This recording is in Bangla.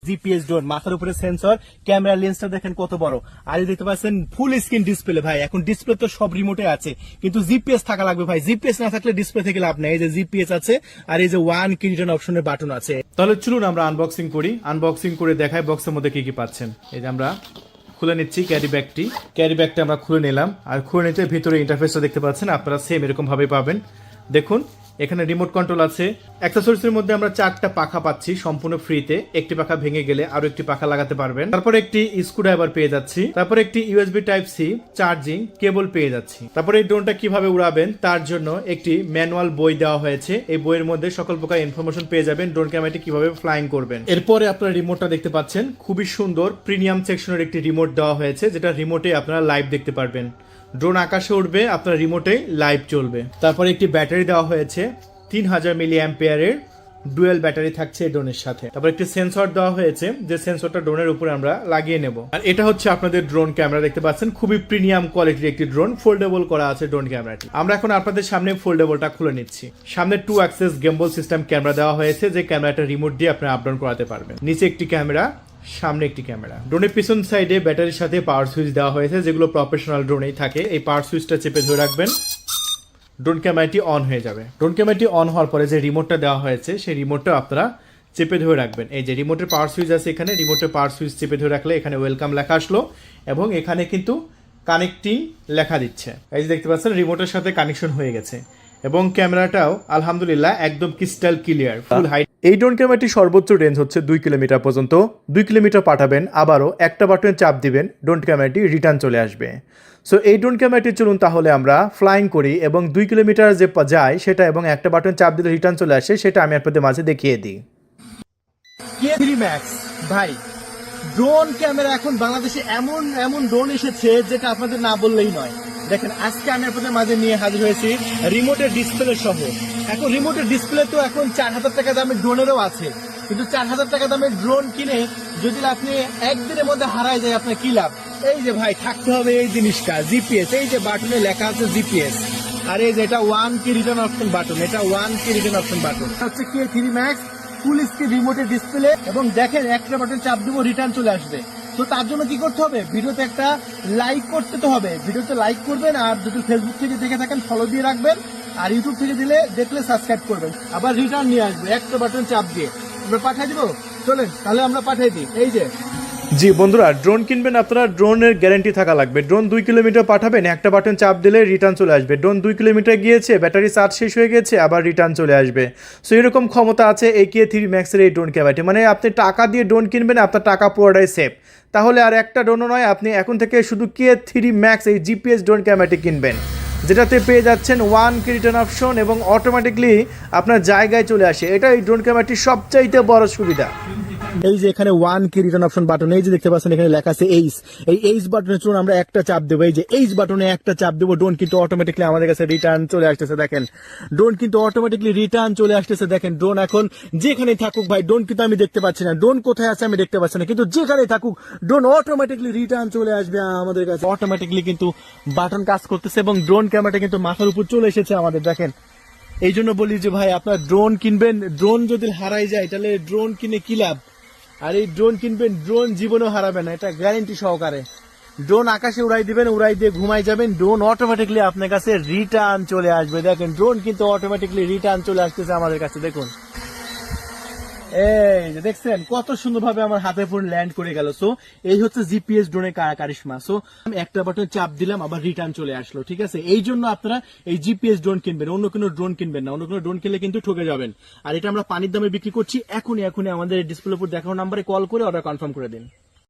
জিপিএস ড্রোন, মাথার উপরে সেন্সর, ক্যামেরা লেন্সটা দেখেন কত বড়, আর এই দেখতে পাচ্ছেন ফুল স্ক্রিন ডিসপ্লে। ভাই এখন ডিসপ্লে তো সব রিমোটে আছে, কিন্তু জিপিএস থাকা লাগবে ভাই। জিপিএস না থাকলে ডিসপ্লে থেকে লাভ নেই। এই যে জিপিএস আছে, আর এই যে ওয়ান কি রিটার্ন অপশনের বাটন আছে। তাহলে চলুন আমরা আনবক্সিং করি, আনবক্সিং করে দেখাই বক্সের মধ্যে কি কি পাচ্ছেন। এই যে আমরা খুলে নিচ্ছি ক্যারি ব্যাগটা আমরা খুলে নিলাম, আর খুলে নিতে ভিতরে ইন্টারফেসটা দেখতে পাচ্ছেন, আপনারা সেম এরকম ভাবে পাবেন। দেখুন এখানে রিমোট কন্ট্রোল আছে। অ্যাক্সেসরিজের মধ্যে আমরা 4টা পাখা পাচ্ছি সম্পূর্ণ ফ্রিতে। একটি পাখা ভেঙে গেলে আরো একটি পাখা লাগাতে পারবেন। তারপর একটি স্ক্রুড্রাইভার পেয়ে যাচ্ছি, তারপর একটি USB type C charging cable পেয়ে যাচ্ছি। তারপর এই ড্রোনটা কিভাবে উড়াবেন তার জন্য একটি ম্যানুয়াল বই দেওয়া হয়েছে। এই বইয়ের মধ্যে সকল প্রকার ইনফরমেশন পেয়ে যাবেন, ড্রোন ক্যামেরাটি কিভাবে ফ্লাইং করবেন। এরপরে আপনারা রিমোটটা দেখতে পাচ্ছেন, খুবই সুন্দর প্রিমিয়াম সেকশনের একটি রিমোট দেওয়া হয়েছে, যেটা রিমোটে আপনারা লাইভ দেখতে পারবেন। ড্রোন আকাশে উঠবে, আপনার রিমোটে লাইভ চলবে। তারপরে একটি ব্যাটারি দেওয়া হয়েছে, 3000 মিলি অ্যাম্পিয়ারের ডুয়েল ব্যাটারি থাকছে এই ড্রোনের সাথে। তারপর একটি সেন্সর দেওয়া হয়েছে, যে সেন্সরটা ড্রোনের উপরে আমরা লাগিয়ে নেব। আর এটা হচ্ছে আপনাদের ড্রোন ক্যামেরা, দেখতে পাচ্ছেন খুবই প্রিমিয়াম কোয়ালিটির একটি ড্রোন, ফোল্ডেবল করা আছে ড্রোন ক্যামেরাটি। আমরা এখন আপনাদের সামনে ফোল্ডেবলটা খুলে নিচ্ছি। সামনে 2 অ্যাক্সেস গিম্বল সিস্টেম ক্যামেরা দেওয়া হয়েছে, যে ক্যামেরাটা রিমোট দিয়ে আপনারা আপ ডাউন করাতে পারবেন। নিচে একটি ক্যামেরা, সামনে একটি ক্যামেরা। ড্রোনের পিছন সাইডে ব্যাটারির সাথে পাওয়ার সুইচ দেওয়া হয়েছে, যেগুলো প্রফেশনাল ড্রোনেই থাকে। এই পাওয়ার সুইচটা চেপে ধরে রাখবেন, ড্রোন ক্যামেরাটি অন হয়ে যাবে। ড্রোন ক্যামেরাটি অন হওয়ার পরে যে রিমোটটা দেওয়া হয়েছে, সেই রিমোটটা আপনারা চেপে ধরে রাখবেন। এই যে রিমোটের পাওয়ার সুইচ আছে এখানে, রিমোটের পাওয়ার সুইচ চেপে ধরে রাখলে এখানে ওয়েলকাম লেখা আসলো, এবং এখানে কিন্তু কানেক্টিং লেখা দিচ্ছে। এই যে দেখতে পাচ্ছেন রিমোটের সাথে কানেকশন হয়ে গেছে, এবং ক্যামেরাটাও আলহামদুলিল্লাহ একদম ক্রিস্টাল ক্লিয়ার, ফুল হাইট। এই ড্রোন ক্যামেরাটির সর্বোচ্চ রেঞ্জ হচ্ছে 2 কিলোমিটার পর্যন্ত। 2 কিলোমিটার পাঠাবেন, আবারও একটা বাটনে চাপ দিবেন, ড্রোন ক্যামেরাটি রিটার্ন চলে আসবে। সো এই ড্রোন ক্যামেরাটি চলুন তাহলে আমরা ফ্লাইং করি, এবং 2 কিলোমিটার যে যায় সেটা, এবং একটা বাটন চাপ দিলে রিটার্ন চলে আসে, সেটা আমি আপনাদের মাঝে দেখিয়ে দিই। K3 Max ভাই, ড্রোন ক্যামেরা এখন বাংলাদেশে এমন এমন ড্রোন এসেছে যেটা আপনাদের না বললেই নয়। দেখেন আজকে আমি আপনাদের মাঝে নিয়ে হাজির হয়েছি রিমোটের ডিসপ্লে সহ। এখন রিমোটের ডিসপ্লে তো এখন 4000 টাকা দামের ড্রোনেরও আছে, কিন্তু 4000 টাকা দামের ড্রোন কিনে যদি আপনি একদিনের মধ্যে হারায় যায়, আপনার কি লাভ? এই যে ভাই থাকতে হবে এই জিনিসটা, জিপিএস। এই যে বাটনে লেখা আছে জিপিএস, আর এই যে এটা 1 কি রিটার্ন অপশন বাটন, এটা 1 কি রিটার্ন অপশন বাটন হচ্ছে K3 Max ফুল স্ক্রিন রিমোটের ডিসপ্লে। এবং দেখেন একটা বাটন চাপ দিব, রিটার্ন চলে আসবে। তো তার জন্য কি করতে হবে? ভিডিওতে একটা লাইক করতে তো হবে, ভিডিওতে লাইক করবেন, আর যদি ফেসবুক থেকে দেখে থাকেন ফলো দিয়ে রাখবেন, আর ইউটিউব থেকে দেখলে সাবস্ক্রাইব করবেন। আবার রিটার্ন নিয়ে আসবে একটা বাটন চাপ দিয়ে। আমরা পাঠাই দিব, চলেন তাহলে আমরা পাঠাই দিই। এই যে জি বন্ধুরা, ড্রোন কিনবেন আপনারা, ড্রোনের গ্যারান্টি থাকা লাগবে। ড্রোন 2 কিলোমিটার পাঠাবেন, একটা বাটন চাপ দিলে রিটার্ন চলে আসবে। ড্রোন 2 কিলোমিটার গিয়েছে, ব্যাটারি চার্জ শেষ হয়ে গেছে, আবার রিটার্ন চলে আসবে। সো এরকম ক্ষমতা আছে এই K3 Maxের এই ড্রোন ক্যামেরাটি। মানে আপনি টাকা দিয়ে ড্রোন কিনবেন, আপনার টাকা পুরোটাই সেফ। তাহলে আর একটা ড্রোনও নয়, আপনি এখন থেকে শুধু K3 Max এই জিপিএস ড্রোন ক্যামেরাটি কিনবেন, যেটাতে পেয়ে যাচ্ছেন 1 কি রিটার্ন অপশন, এবং অটোমেটিকলি আপনার জায়গায় চলে আসে। এটা এই ড্রোন ক্যামেরাটির সবচাইতে বড় সুবিধা। এই যে এখানে 1 কি রিটার্ন অপশন বাটন, এই যে দেখতে পাচ্ছেন এখানে লেখা আছে এইচ। এই এইচ বাটনে চলুন আমরা একটা চাপ দেবো। এই যে এইচ বাটনে একটা চাপ দেবো, ড্রোন কিন্তু অটোমেটিকলি আমাদের কাছে রিটার্ন চলে আসতেছে। দেখেন ড্রোন কিন্তু অটোমেটিকলি রিটার্ন চলে আসতেছে। দেখেন ড্রোন এখন যেখানেই থাকুক ভাই, ড্রোন কিন্তু আমি দেখতে পাচ্ছি না, ড্রোন কোথায় আছে আমি দেখতে পাচ্ছি না, কিন্তু যেখানেই থাকুক ড্রোন অটোমেটিকলি রিটার্ন চলে আসবে আমাদের কাছে। অটোমেটিকলি কিন্তু বাটন কাজ করতেছে, এবং ড্রোন ক্যামেরাটা কিন্তু মাথার উপর চলে এসেছে আমাদের। দেখেন এই জন্য বলি যে ভাই আপনার ড্রোন কিনবেন, ড্রোন যদি হারাই যায় তাহলে ড্রোন কিনে কি লাভ? আর এই ড্রোন কিনবেন, ড্রোন জীবনেও হারাবে না, এটা গ্যারান্টি সহকারে। ড্রোন আকাশে উড়াই দিবেন, উড়াই দিয়ে ঘুমাই যাবেন, ড্রোন অটোমেটিকলি আপনার কাছে রিটার্ন চলে আসবে। দেখেন ড্রোন কিন্তু অটোমেটিকলি রিটার্ন চলে আসতেছে আমাদের কাছে। দেখুন এই যে দেখছেন কত সুন্দরভাবে আমার হাতে ফোন ল্যান্ড করে গেল। সো এই হচ্ছে জিপিএস ড্রোনের কারিশমা। সো আমি একটা বাটন চাপ দিলাম, আবার রিটার্ন চলে আসলো। ঠিক আছে, এই জন্য আপনারা এই জিপিএস ড্রোন কিনবেন, অন্য কোনো ড্রোন কিনবেন না। অন্য কোনো ড্রোন কিনলে কিন্তু ঠকে যাবেন। আর এটা আমরা পানির দামে বিক্রি করছি। এখনই আমাদের ডিসপ্লে উপর দেখানো নাম্বারে কল করে অর্ডার কনফার্ম করে দিন।